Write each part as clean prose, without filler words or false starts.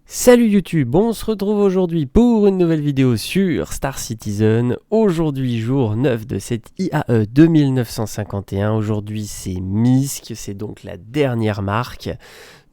Salut YouTube, on se retrouve aujourd'hui pour une nouvelle vidéo sur Star Citizen. Aujourd'hui jour 9 de cette IAE 2951, aujourd'hui c'est MISC, c'est donc la dernière marque.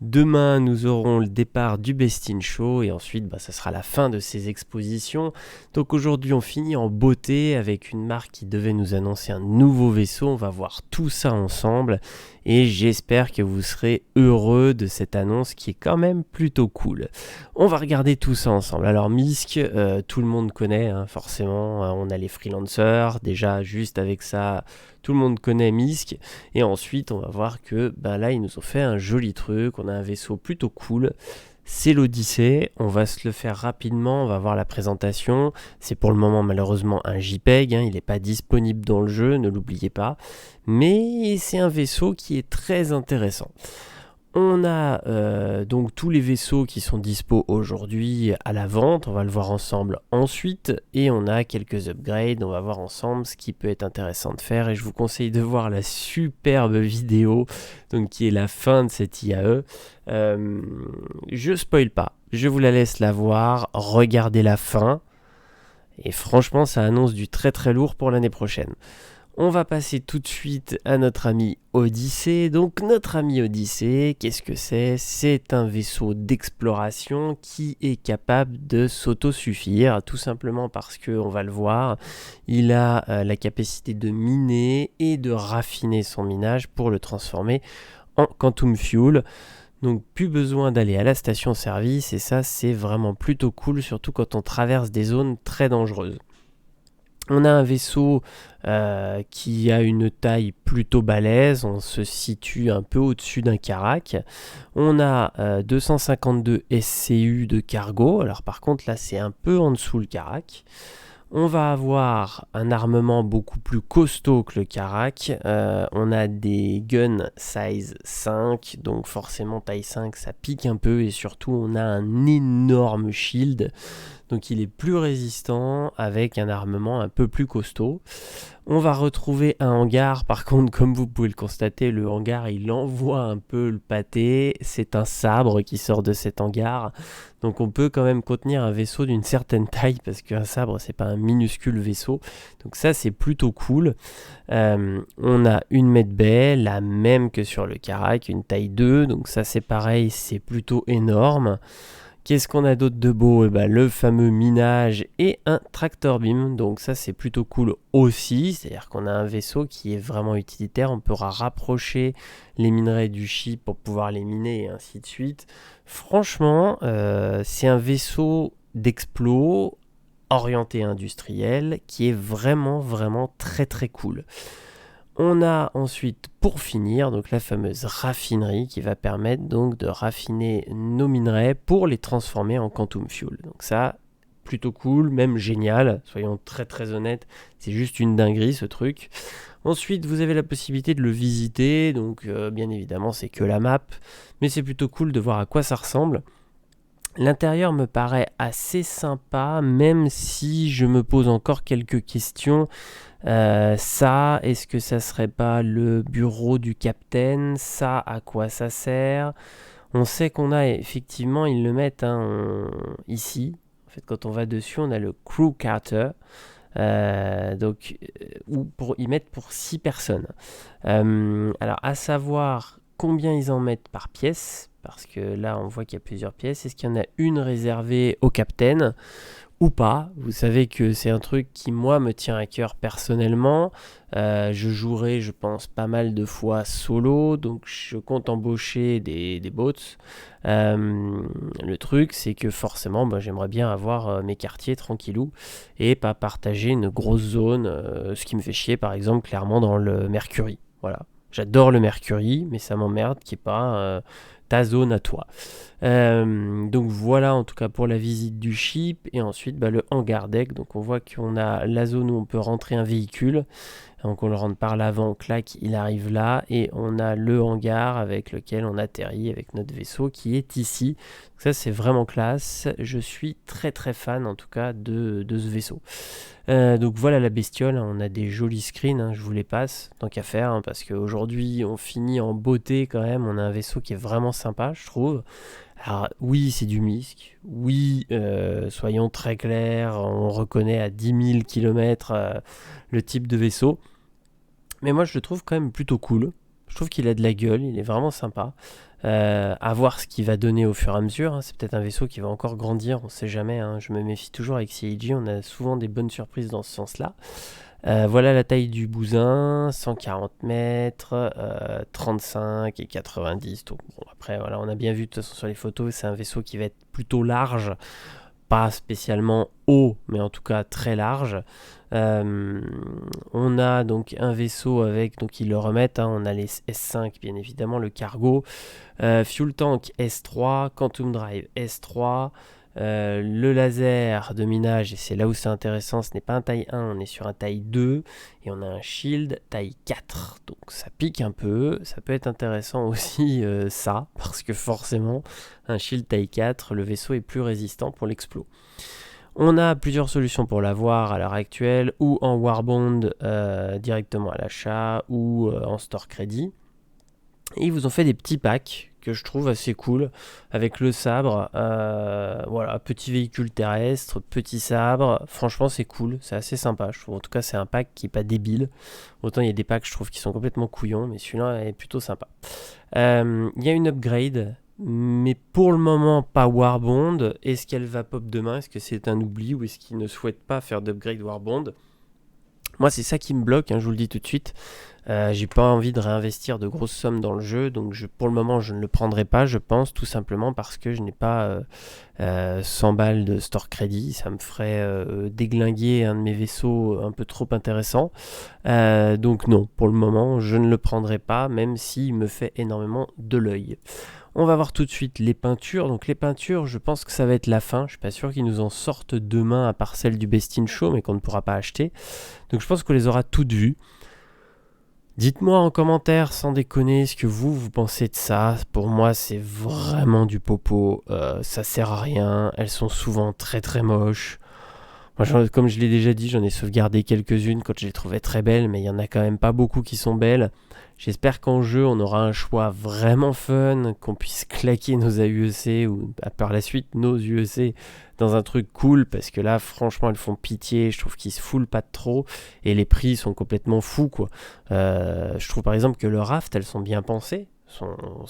Demain, nous aurons le départ du Best in Show et ensuite, ça sera la fin de ces expositions. Donc aujourd'hui, on finit en beauté avec une marque qui devait nous annoncer un nouveau vaisseau. On va voir tout ça ensemble et j'espère que vous serez heureux de cette annonce qui est quand même plutôt cool. On va regarder tout ça ensemble. Alors MISC, tout le monde connaît forcément. On a les freelancers. Déjà, juste avec ça, tout le monde connaît MISC. Et ensuite, on va voir que là, ils nous ont fait un joli truc. On a un vaisseau plutôt cool. C'est l'Odyssée. On va se le faire rapidement. On va voir la présentation. C'est pour le moment, malheureusement, un JPEG. Il n'est pas disponible dans le jeu, ne l'oubliez pas. Mais c'est un vaisseau qui est très intéressant. On a donc tous les vaisseaux qui sont dispo aujourd'hui à la vente, on va le voir ensemble ensuite, et on a quelques upgrades, on va voir ensemble ce qui peut être intéressant de faire, et je vous conseille de voir la superbe vidéo donc, qui est la fin de cette IAE. Je spoil pas, je vous la laisse la voir, regardez la fin, et franchement ça annonce du très très lourd pour l'année prochaine. On va passer tout de suite à notre ami Odyssée. Donc notre ami Odyssée, qu'est-ce que c'est ? C'est un vaisseau d'exploration qui est capable de s'autosuffire, tout simplement parce que, on va le voir, il a la capacité de miner et de raffiner son minage pour le transformer en Quantum Fuel. Donc plus besoin d'aller à la station-service et ça c'est vraiment plutôt cool, surtout quand on traverse des zones très dangereuses. On a un vaisseau qui a une taille plutôt balèze, on se situe un peu au-dessus d'un Karak. On a 252 SCU de cargo, alors par contre là c'est un peu en dessous le Karak. On va avoir un armement beaucoup plus costaud que le Karak. On a des guns size 5, donc forcément taille 5 ça pique un peu et surtout on a un énorme shield. Donc il est plus résistant avec un armement un peu plus costaud. On va retrouver un hangar, par contre comme vous pouvez le constater, le hangar il envoie un peu le pâté, c'est un sabre qui sort de cet hangar. Donc on peut quand même contenir un vaisseau d'une certaine taille parce qu'un sabre c'est pas un minuscule vaisseau. Donc ça c'est plutôt cool. On a une medbay, la même que sur le Karak, une taille 2, donc ça c'est pareil, c'est plutôt énorme. Qu'est-ce qu'on a d'autre de beau ? Le fameux minage et un tractor beam, donc ça c'est plutôt cool aussi, c'est-à-dire qu'on a un vaisseau qui est vraiment utilitaire, on pourra rapprocher les minerais du ship pour pouvoir les miner et ainsi de suite. Franchement, c'est un vaisseau d'explo orienté industriel qui est vraiment très très cool. On a ensuite, pour finir, donc la fameuse raffinerie qui va permettre donc de raffiner nos minerais pour les transformer en Quantum Fuel. Donc ça, plutôt cool, même génial, soyons très honnêtes, c'est juste une dinguerie ce truc. Ensuite, vous avez la possibilité de le visiter, donc bien évidemment c'est que la map, mais c'est plutôt cool de voir à quoi ça ressemble. L'intérieur me paraît assez sympa, même si je me pose encore quelques questions. Ça, est-ce que ça serait pas le bureau du capitaine ? Ça, à quoi ça sert ? On sait qu'on a effectivement, ils le mettent ici. En fait, quand on va dessus, on a le crew carter. Ou pour y mettre pour 6 personnes. Alors, à savoir combien ils en mettent par pièce, parce que là, on voit qu'il y a plusieurs pièces. Est-ce qu'il y en a une réservée au capitaine ? Ou pas, vous savez que c'est un truc qui moi me tient à cœur personnellement. Je jouerai je pense pas mal de fois solo, donc je compte embaucher des bots. Le truc c'est que forcément j'aimerais bien avoir mes quartiers tranquillou et pas partager une grosse zone, ce qui me fait chier par exemple clairement dans le Mercury. Voilà, j'adore le Mercury mais ça m'emmerde qu'il n'y ait pas ta zone à toi. Donc voilà en tout cas pour la visite du ship et ensuite le hangar deck, donc on voit qu'on a la zone où on peut rentrer un véhicule, donc on le rentre par l'avant, clac, il arrive là et on a le hangar avec lequel on atterrit avec notre vaisseau qui est ici. Donc ça c'est vraiment classe, je suis très fan en tout cas de ce vaisseau. Donc voilà la bestiole, on a des jolis screens, je vous les passe tant qu'à faire, parce qu'aujourd'hui on finit en beauté quand même, on a un vaisseau qui est vraiment sympa, je trouve. Alors oui, c'est du Misk, oui, soyons très clairs, on reconnaît à 10 000 km le type de vaisseau, mais moi je le trouve quand même plutôt cool. Je trouve qu'il a de la gueule, il est vraiment sympa. À voir ce qu'il va donner au fur et à mesure, hein. C'est peut-être un vaisseau qui va encore grandir, on sait jamais, hein. Je me méfie toujours avec CIG, on a souvent des bonnes surprises dans ce sens-là. Voilà la taille du bousin, 140 mètres, 35 et 90. Donc bon, après, voilà, on a bien vu de toute façon sur les photos, c'est un vaisseau qui va être plutôt large, pas spécialement haut, mais en tout cas très large. On a donc un vaisseau avec, donc ils le remettent, hein, on a les S5 bien évidemment, le cargo, Fuel Tank S3, Quantum Drive S3, le laser de minage, et c'est là où c'est intéressant, ce n'est pas un taille 1, on est sur un taille 2, et on a un shield taille 4, donc ça pique un peu, ça peut être intéressant aussi ça, parce que forcément, un shield taille 4, le vaisseau est plus résistant pour l'explos. On a plusieurs solutions pour l'avoir à l'heure actuelle, ou en Warbond directement à l'achat, ou en store crédit. Et ils vous ont fait des petits packs que je trouve assez cool, avec le sabre, voilà, petit véhicule terrestre, petit sabre, franchement c'est cool, c'est assez sympa, je trouve. En tout cas c'est un pack qui est pas débile, autant il y a des packs je trouve qui sont complètement couillons, mais celui-là est plutôt sympa. Il y a une upgrade, mais pour le moment pas Warbond. Est-ce qu'elle va pop demain? Est-ce que c'est un oubli, ou est-ce qu'ils ne souhaitent pas faire d'upgrade Warbond? Moi c'est ça qui me bloque, hein, je vous le dis tout de suite. J'ai pas envie de réinvestir de grosses sommes dans le jeu, donc pour le moment je ne le prendrai pas, je pense, tout simplement parce que je n'ai pas 100 balles de store crédit, ça me ferait déglinguer un de mes vaisseaux un peu trop intéressant. Donc non, pour le moment je ne le prendrai pas, même s'il me fait énormément de l'œil. On va voir tout de suite les peintures. Donc les peintures, je pense que ça va être la fin. Je suis pas sûr qu'ils nous en sortent demain, à part celle du Best in Show, mais qu'on ne pourra pas acheter. Donc je pense qu'on les aura toutes vues. Dites-moi en commentaire, sans déconner, ce que vous pensez de ça. Pour moi, c'est vraiment du popo. Ça sert à rien. Elles sont souvent très très moches. Moi, comme je l'ai déjà dit, j'en ai sauvegardé quelques-unes quand je les trouvais très belles, mais il n'y en a quand même pas beaucoup qui sont belles. J'espère qu'en jeu, on aura un choix vraiment fun, qu'on puisse claquer nos AUEC ou par la suite nos UEC dans un truc cool, parce que là, franchement, elles font pitié. Je trouve qu'ils se foulent pas de trop et les prix sont complètement fous, quoi. Je trouve par exemple que le raft, elles sont bien pensées. Ça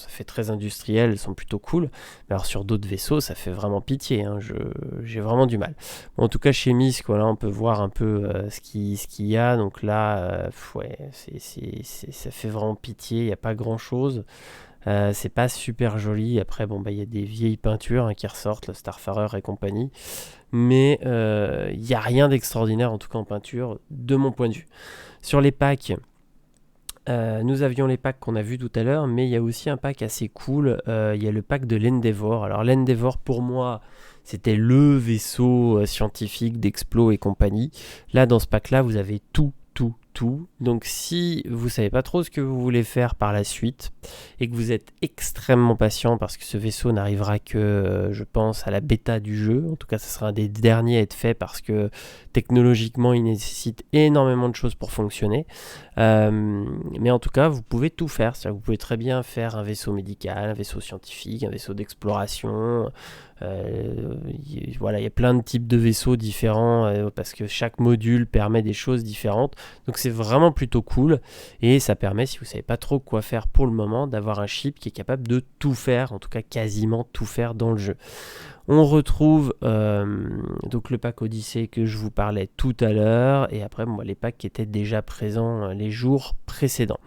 fait très industriel, elles sont plutôt cool. Mais alors sur d'autres vaisseaux, ça fait vraiment pitié, hein. J'ai vraiment du mal. Bon, en tout cas, chez Misk, voilà, on peut voir un peu ce qu'il y a. Donc là, ouais, ça fait vraiment pitié. Il n'y a pas grand-chose. C'est pas super joli. Après, bon, bah, y a des vieilles peintures, hein, qui ressortent, le Starfarer et compagnie. Mais il n'y a rien d'extraordinaire, en tout cas en peinture, de mon point de vue. Sur les packs... nous avions les packs qu'on a vus tout à l'heure, mais il y a aussi un pack assez cool. Il y a le pack de l'Endeavour. Alors l'Endeavour, pour moi, c'était le vaisseau scientifique d'Explo et compagnie. Là, dans ce pack-là, vous avez tout. Donc si vous savez pas trop ce que vous voulez faire par la suite et que vous êtes extrêmement patient, parce que ce vaisseau n'arrivera que, je pense, à la bêta du jeu. En tout cas, ce sera un des derniers à être fait, parce que technologiquement, il nécessite énormément de choses pour fonctionner. Mais en tout cas, vous pouvez tout faire. C'est-à-dire que vous pouvez très bien faire un vaisseau médical, un vaisseau scientifique, un vaisseau d'exploration. Voilà, il y a plein de types de vaisseaux différents, parce que chaque module permet des choses différentes. Donc c'est vraiment plutôt cool, et ça permet, si vous savez pas trop quoi faire pour le moment, d'avoir un ship qui est capable de tout faire, en tout cas quasiment tout faire dans le jeu. On retrouve donc le pack Odyssey que je vous parlais tout à l'heure, et après bon, les packs qui étaient déjà présents les jours précédents.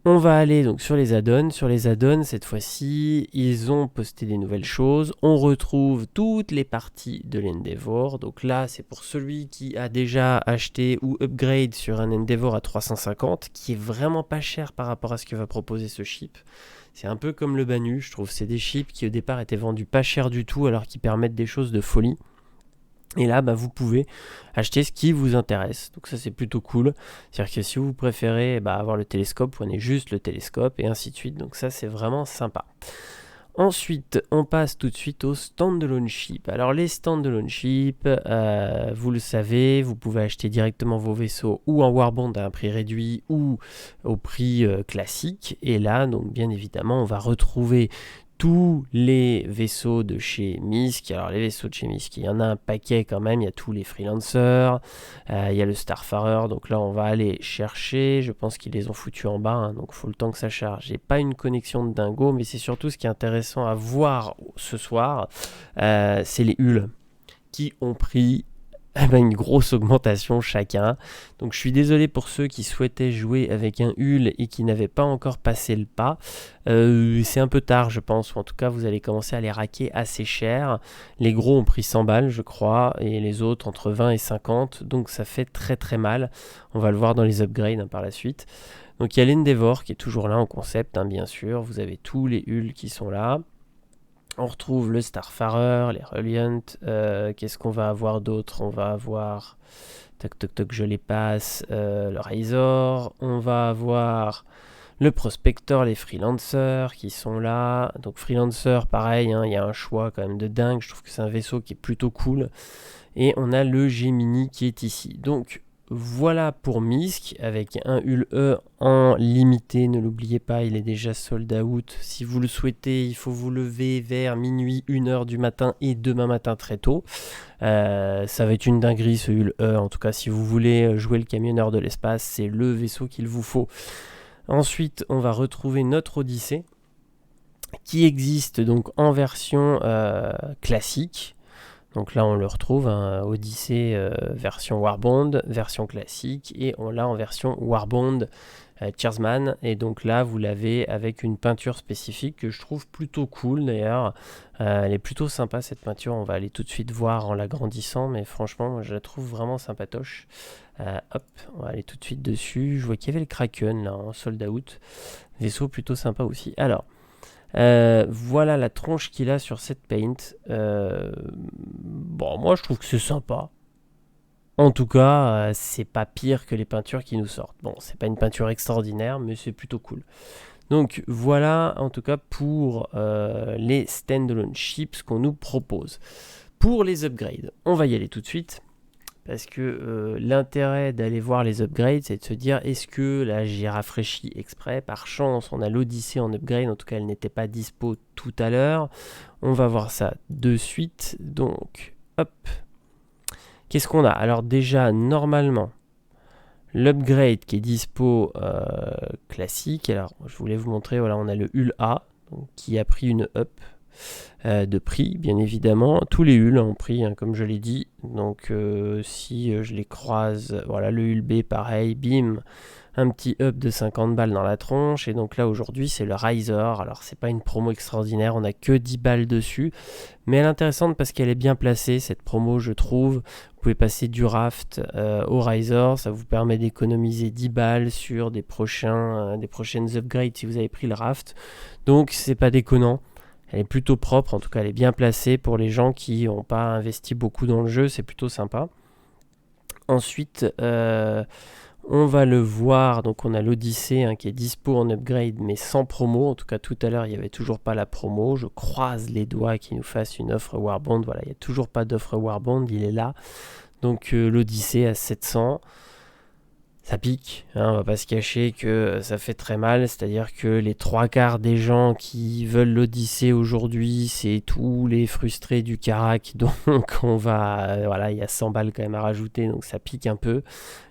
On va aller donc sur les add-ons. Sur les add-ons, cette fois-ci, ils ont posté des nouvelles choses. On retrouve toutes les parties de l'Endeavour. Donc là, c'est pour celui qui a déjà acheté ou upgrade sur un Endeavour à 350, qui est vraiment pas cher par rapport à ce que va proposer ce chip. C'est un peu comme le Banu, je trouve. C'est des chips qui au départ étaient vendus pas cher du tout, alors qu'ils permettent des choses de folie. Et là, bah, vous pouvez acheter ce qui vous intéresse. Donc ça, c'est plutôt cool. C'est-à-dire que si vous préférez avoir le télescope, prenez juste le télescope, et ainsi de suite. Donc ça, c'est vraiment sympa. Ensuite, on passe tout de suite aux standalone ships. Alors les standalone ships, vous le savez, vous pouvez acheter directement vos vaisseaux ou en Warbond à un prix réduit ou au prix classique. Et là, donc bien évidemment, on va retrouver tous les vaisseaux de chez Misk. Alors les vaisseaux de chez Misk, il y en a un paquet quand même, il y a tous les freelancers, il y a le Starfarer, donc là on va aller chercher, je pense qu'ils les ont foutus en bas, hein, donc il faut le temps que ça charge. J'ai pas une connexion de dingo, mais c'est surtout ce qui est intéressant à voir ce soir, c'est les hulls qui ont pris une grosse augmentation chacun. Donc je suis désolé pour ceux qui souhaitaient jouer avec un Hull et qui n'avaient pas encore passé le pas. C'est un peu tard je pense, ou en tout cas vous allez commencer à les raquer assez cher. Les gros ont pris 100 balles je crois, et les autres entre 20 et 50, donc ça fait très très mal. On va le voir dans les upgrades hein, par la suite. Donc il y a l'Endeavor qui est toujours là en concept, hein, bien sûr. Vous avez tous les Hulls qui sont là. On retrouve le Starfarer, les Reliant. Qu'est-ce qu'on va avoir d'autre? On va avoir... Toc toc toc, je les passe. Le Razor. On va avoir le Prospector, les Freelancers qui sont là. Donc Freelancer, pareil, hein, y a un choix quand même de dingue. Je trouve que c'est un vaisseau qui est plutôt cool. Et on a le Gemini qui est ici. Donc voilà pour Misk avec un Hull E en limité, ne l'oubliez pas, il est déjà sold out. Si vous le souhaitez, il faut vous lever vers minuit, 1h du matin et demain matin très tôt. Ça va être une dinguerie ce Hull E, en tout cas si vous voulez jouer le camionneur de l'espace, c'est le vaisseau qu'il vous faut. Ensuite, on va retrouver notre Odyssée qui existe donc en version classique. Donc là on le retrouve, hein, Odyssée version Warbond, version classique, et on l'a en version Warbond Cheersman. Et donc là vous l'avez avec une peinture spécifique que je trouve plutôt cool d'ailleurs. Elle est plutôt sympa cette peinture, on va aller tout de suite voir en l'agrandissant, mais franchement moi, je la trouve vraiment sympatoche. Hop, on va aller tout de suite dessus. Je vois qu'il y avait le Kraken là en sold out, vaisseau plutôt sympa aussi. Alors... voilà la tronche qu'il a sur cette paint. Bon, moi je trouve que c'est sympa. En tout cas, c'est pas pire que les peintures qui nous sortent. Bon, c'est pas une peinture extraordinaire, mais c'est plutôt cool. Donc voilà, en tout cas pour les standalone ships qu'on nous propose. Pour les upgrades, on va y aller tout de suite. Parce que l'intérêt d'aller voir les upgrades, c'est de se dire, est-ce que là j'ai rafraîchi exprès, par chance on a l'Odyssée en upgrade, en tout cas elle n'était pas dispo tout à l'heure. On va voir ça de suite, donc hop. Qu'est-ce qu'on a? Alors déjà, normalement, l'upgrade qui est dispo classique, alors je voulais vous montrer, voilà, on a le Hull A, donc, qui a pris une up. De prix bien évidemment, tous les Hulls ont pris hein, comme je l'ai dit, donc si je les croise, voilà le Hull B pareil, bim, un petit up de 50 balles dans la tronche. Et donc là aujourd'hui c'est le Riser, alors c'est pas une promo extraordinaire, on a que 10 balles dessus, mais elle est intéressante parce qu'elle est bien placée cette promo je trouve. Vous pouvez passer du Raft au Riser, ça vous permet d'économiser 10 balles sur des prochaines upgrades si vous avez pris le Raft, donc c'est pas déconnant. Elle est plutôt propre, en tout cas elle est bien placée pour les gens qui n'ont pas investi beaucoup dans le jeu, c'est plutôt sympa. Ensuite, on va le voir, donc on a l'Odyssée hein, qui est dispo en upgrade mais sans promo. En tout cas tout à l'heure il n'y avait toujours pas la promo. Je croise les doigts qu'il nous fasse une offre Warbond. Voilà, il n'y a toujours pas d'offre Warbond, il est là. Donc l'Odyssée à 700. Ça pique, hein, on va pas se cacher que ça fait très mal, c'est-à-dire que les 3/4 des gens qui veulent l'Odyssée aujourd'hui, c'est tous les frustrés du Carac, donc on va, voilà, il y a 100 balles quand même à rajouter, donc ça pique un peu,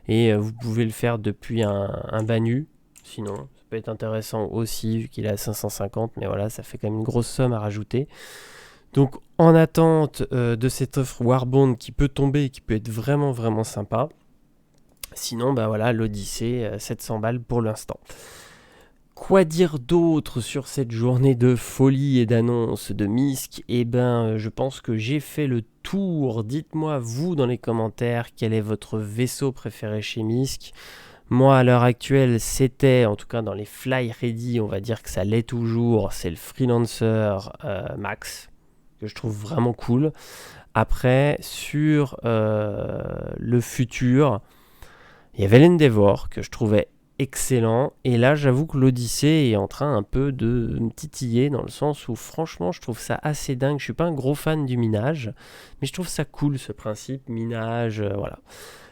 et vous pouvez le faire depuis un Banu, sinon ça peut être intéressant aussi, vu qu'il est à 550, mais voilà, ça fait quand même une grosse somme à rajouter. Donc en attente de cette offre Warbond qui peut tomber, et qui peut être vraiment vraiment sympa. Sinon, bah voilà, l'Odyssée, 700 balles pour l'instant. Quoi dire d'autre sur cette journée de folie et d'annonce de Misk? Eh ben, je pense que j'ai fait le tour. Dites-moi, vous, dans les commentaires, quel est votre vaisseau préféré chez Misk? Moi, à l'heure actuelle, c'était, en tout cas dans les Fly Ready, on va dire que ça l'est toujours, c'est le Freelancer Max, que je trouve vraiment cool. Après, sur le futur... il y avait l'Endeavor que je trouvais excellent. Et là, j'avoue que l'Odyssée est en train un peu de me titiller dans le sens où franchement, je trouve ça assez dingue. Je suis pas un gros fan du minage, mais je trouve ça cool ce principe minage, voilà.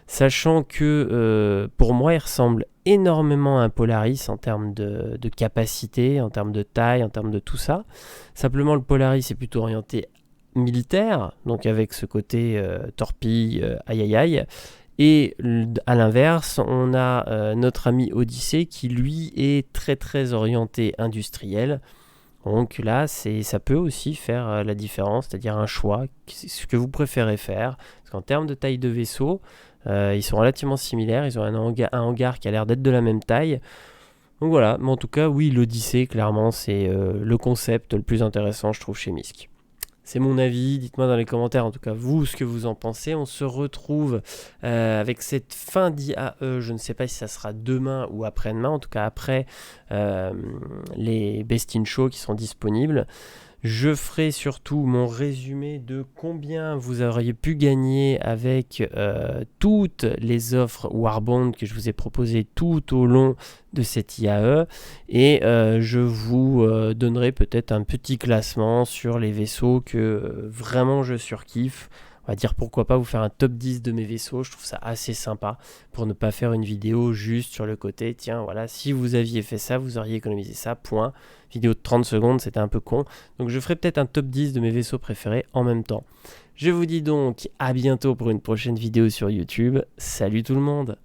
Sachant que pour moi, il ressemble énormément à un Polaris en termes de capacité, en termes de taille, en termes de tout ça. Simplement, le Polaris est plutôt orienté militaire, donc avec ce côté torpille, aïe aïe aïe. Et à l'inverse, on a notre ami Odyssée qui lui est très très orienté industriel. Donc là, ça peut aussi faire la différence, c'est-à-dire un choix, ce que vous préférez faire. Parce qu'en termes de taille de vaisseau, ils sont relativement similaires, ils ont un hangar qui a l'air d'être de la même taille. Donc voilà, mais en tout cas, oui, l'Odyssée, clairement, c'est le concept le plus intéressant, je trouve, chez Misk. C'est mon avis, dites-moi dans les commentaires en tout cas vous ce que vous en pensez. On se retrouve avec cette fin d'IAE, je ne sais pas si ça sera demain ou après-demain, en tout cas après les Best in Show qui seront disponibles. Je ferai surtout mon résumé de combien vous auriez pu gagner avec toutes les offres Warbond que je vous ai proposées tout au long de cette IAE. Et je vous donnerai peut-être un petit classement sur les vaisseaux que vraiment je surkiffe. On va dire pourquoi pas vous faire un top 10 de mes vaisseaux, je trouve ça assez sympa pour ne pas faire une vidéo juste sur le côté, tiens voilà, si vous aviez fait ça, vous auriez économisé ça, point. Vidéo de 30 secondes, c'était un peu con. Donc je ferai peut-être un top 10 de mes vaisseaux préférés en même temps. Je vous dis donc à bientôt pour une prochaine vidéo sur YouTube. Salut tout le monde!